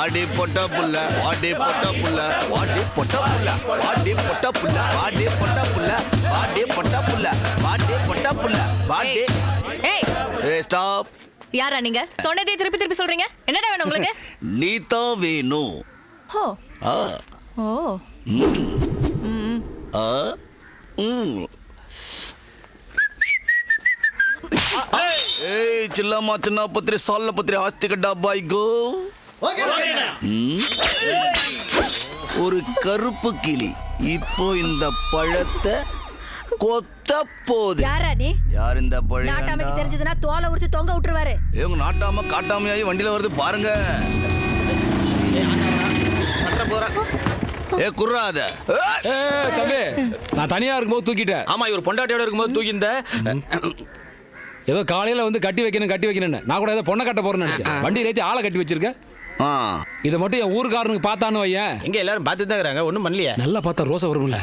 வாடி பொட்ட புள்ள வாடி பொட்ட புள்ள வாடி பொட்ட புள்ள வாடி பொட்ட புள்ள வாடி பொட்ட புள்ள வாடி பொட்ட புள்ள வாடி பொட்ட புள்ள வாடி. ஏய் ஏய் ஸ்டாப். யாரா நீங்க? சொன்னதே திருப்பி திருப்பி சொல்றீங்க. என்னடா வேணும் உங்களுக்கு? நீ தான் வேணும். ஓ ஆ ஓ ஆ ஏய் சில்லம்மா சின்ன பத்திரி சால்ல பத்திரி ஆஸ்தி கட்டா பாய் கோ. ஒரு கருப்பு கிளி இப்போ இந்த பழத்தை கொத்த போகுது. யாரா நீ? யார் இந்த பழம்? நாட்டாமைக்கு தெரிஞ்சதுன்னா தோலை உரிச்சு தொங்க விட்டுருவாரு. இவங்க நாட்டாம காட்டாமையாகி வண்டியில வருது பாருங்க. ஏ குர்ராத. தம்பி நான் தனியா இருக்கும்போது தூக்கிட்டேன். ஆமா இவர் பொண்டாட்டியோட இருக்கும்போது தூக்கிந்த. ஏதோ காலையில வந்து கட்டி வைக்கணும்னு நான் கூட ஏதோ பொண்ணை கட்ட போறேன்னு நினைச்சேன். வண்டி ஏற்றி ஆளை கட்டி வச்சிருக்கேன். இதை மட்டும் என் ஊருக்காரனுக்கு பார்த்தான்னு வையன். எங்க எல்லாரும் பார்த்து தான் இருக்காங்க, ஒன்றும் பண்ணலையே. நல்லா பார்த்தா ரோசை வரும்ல.